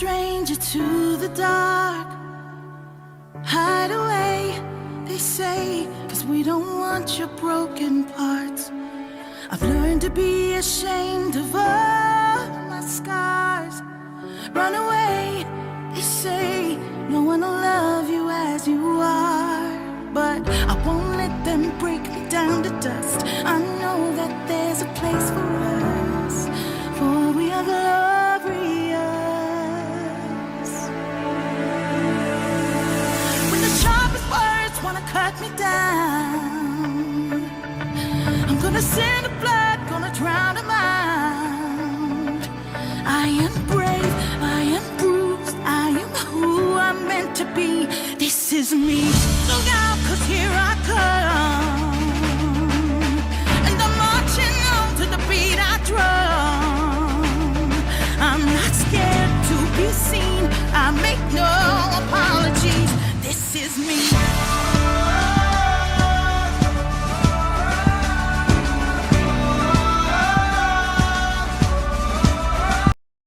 stranger to the dark. Hide away, they say, 'cause we don't want your broken parts. I've learned to be ashamed of all my scars. Run away, they say, no one will love you as you are. But I won't let them break me down to dust. I know that there's a place for us, for we are glorious. When the sharpest words wanna cut me down, I'm gonna send the blood, gonna drown them out. I am brave, I am bruised, I am who I'm meant to be. This is me. Look out, 'cause here I come.